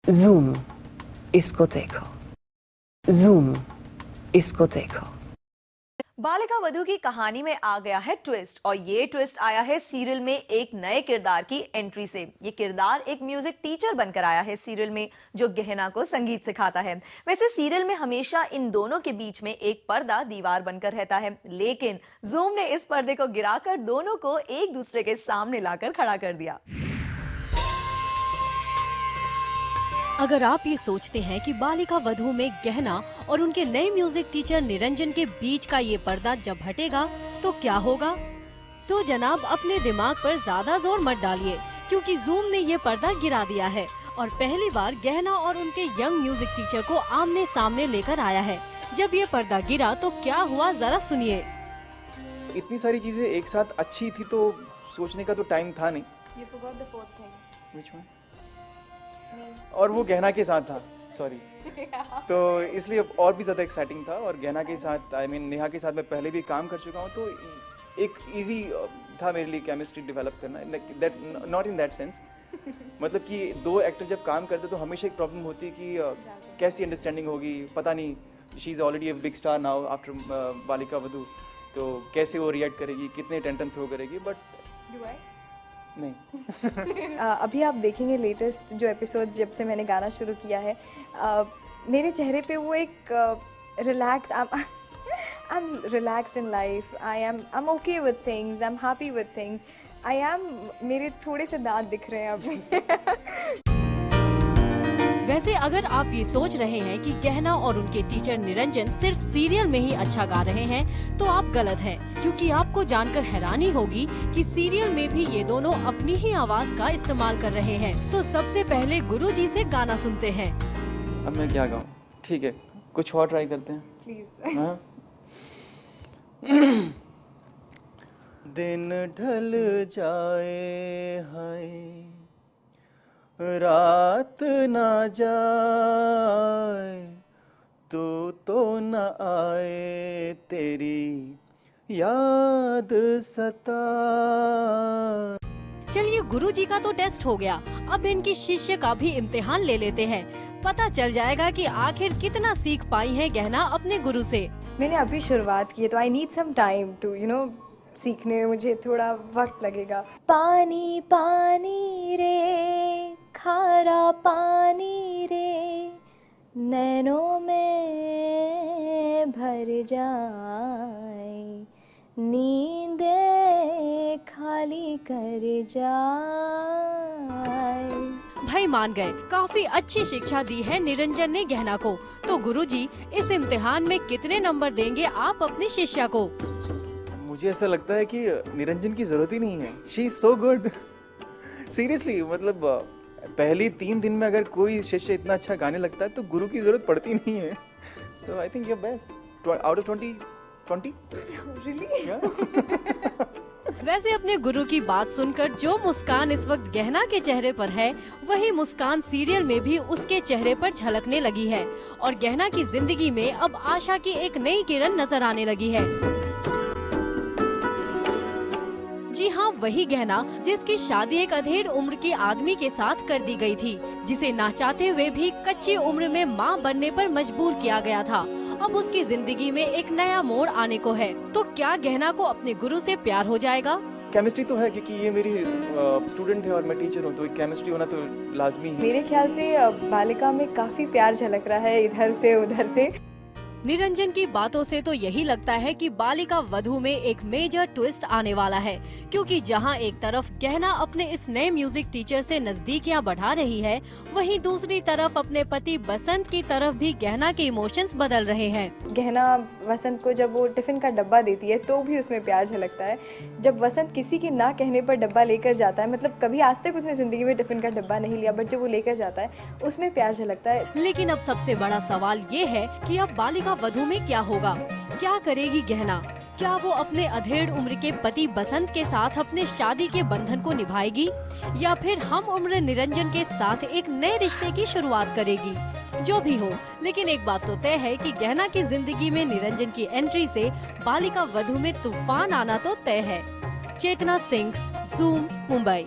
Zoom, इसको देखो। Zoom, इसको देखो। बालिका वधू की कहानी में आ गया है ट्विस्ट, और ये ट्विस्ट आया है सीरियल में एक नए किरदार की एंट्री से। ये किरदार एक म्यूजिक टीचर बनकर आया है सीरियल में, जो गहना को संगीत सिखाता है। वैसे सीरियल में हमेशा इन दोनों के बीच में एक पर्दा दीवार बनकर रहता है, लेकिन जूम ने इस पर्दे को गिराकर दोनों को एक दूसरे के सामने लाकर खड़ा कर दिया। अगर आप ये सोचते हैं कि बालिका वधू में गहना और उनके नए म्यूजिक टीचर निरंजन के बीच का ये पर्दा जब हटेगा तो क्या होगा, तो जनाब अपने दिमाग पर ज्यादा जोर मत डालिए, क्योंकि जूम ने ये पर्दा गिरा दिया है और पहली बार गहना और उनके यंग म्यूजिक टीचर को आमने सामने लेकर आया है। जब ये पर्दा गिरा तो क्या हुआ, जरा सुनिए। इतनी सारी चीजें एक साथ अच्छी थी तो सोचने का तो टाइम था नहीं। Which one? और वो गहना के साथ था, सॉरी तो इसलिए और भी ज़्यादा एक्साइटिंग था। और गहना के साथ नेहा के साथ मैं पहले भी काम कर चुका हूँ, तो एक इजी था मेरे लिए केमिस्ट्री डेवलप करना। That not in that sense, मतलब कि दो एक्टर जब काम करते तो हमेशा एक प्रॉब्लम होती है कि कैसी अंडरस्टैंडिंग होगी, पता नहीं। She is already a big star now after Balika Vadhu, तो कैसे वो रिएक्ट करेगी, कितने टेंटन थ्रो करेगी, बट नहीं। अभी आप देखेंगे लेटेस्ट जो एपिसोड जब से मैंने गाना शुरू किया है, मेरे चेहरे पे वो एक relax, I am relaxed in life, I am okay with things, I am happy with things, मेरे थोड़े से दांत दिख रहे हैं अभी। वैसे अगर आप ये सोच रहे हैं कि गहना और उनके टीचर निरंजन सिर्फ सीरियल में ही अच्छा गा रहे हैं, तो आप गलत हैं, क्योंकि आपको जानकर हैरानी होगी कि सीरियल में भी ये दोनों अपनी ही आवाज का इस्तेमाल कर रहे हैं। तो सबसे पहले गुरुजी से गाना सुनते हैं। अब मैं क्या गाऊं? ठीक है, कुछ और ट्राई करते हैं प्लीज। हाँ? दिन ढल जाए हाय, रात ना जाए, तो न आए, तेरी याद सता। चलिए, गुरुजी का तो टेस्ट हो गया, अब इनकी शिष्य का भी इम्तिहान ले लेते हैं। पता चल जाएगा कि आखिर कितना सीख पाई है गहना अपने गुरु से। मैंने अभी शुरुआत की है, तो I need some time to सीखने में मुझे थोड़ा वक्त लगेगा। पानी पानी रे, खारा पानी रे, नैनों में भर जाए, नींदे खाली कर जाए। भाई मान गए, काफी अच्छी शिक्षा दी है निरंजन ने गहना को। तो गुरुजी, इस इम्तिहान में कितने नंबर देंगे आप अपनी शिष्या को? मुझे ऐसा लगता है कि निरंजन की जरूरत ही नहीं है। She is so good, seriously. मतलब पहली 3 दिन में अगर कोई शिष्य इतना अच्छा गाने लगता है तो गुरु की जरूरत पड़ती नहीं है। तो I think you are best out of 20. वैसे अपने गुरु की बात सुनकर जो मुस्कान इस वक्त गहना के चेहरे पर है, वही मुस्कान सीरियल में भी उसके चेहरे पर झलकने लगी है और गहना की जिंदगी में अब आशा की एक नई किरण नजर आने लगी है। जी हाँ, वही गहना जिसकी शादी एक अधेड़ उम्र के आदमी के साथ कर दी गई थी, जिसे ना चाहते हुए भी कच्ची उम्र में मां बनने पर मजबूर किया गया था। अब उसकी जिंदगी में एक नया मोड़ आने को है। तो क्या गहना को अपने गुरु से प्यार हो जाएगा? केमिस्ट्री तो है, क्योंकि ये मेरी स्टूडेंट है और मैं टीचर हूँ, तो केमिस्ट्री होना तो लाजमी है। मेरे ख्याल से बालिका में काफी प्यार झलक रहा है इधर से उधर से। निरंजन की बातों से तो यही लगता है कि बालिका वधू में एक मेजर ट्विस्ट आने वाला है, क्योंकि जहां एक तरफ गहना अपने इस नए म्यूजिक टीचर से नजदीकियां बढ़ा रही है, वहीं दूसरी तरफ अपने पति बसंत की तरफ भी गहना के इमोशंस बदल रहे हैं। गहना वसंत को जब वो टिफिन का डब्बा देती है तो भी उसमें प्यार झलकता है। जब वसंत किसी के ना कहने पर डब्बा लेकर जाता है, मतलब कभी आज तक उसने जिंदगी में टिफिन का डब्बा नहीं लिया, बट जब वो लेकर जाता है उसमें प्यार झलकता है। लेकिन अब सबसे बड़ा सवाल ये है कि अब बालिका वधू में क्या होगा? क्या करेगी गहना? क्या वो अपने अधेड़ उम्र के पति बसंत के साथ अपने शादी के बंधन को निभाएगी, या फिर हम उम्र निरंजन के साथ एक नए रिश्ते की शुरुआत करेगी? जो भी हो, लेकिन एक बात तो तय है कि गहना की जिंदगी में निरंजन की एंट्री से बालिका वधू में तूफान आना तो तय है। चेतना सिंह, जूम, मुंबई।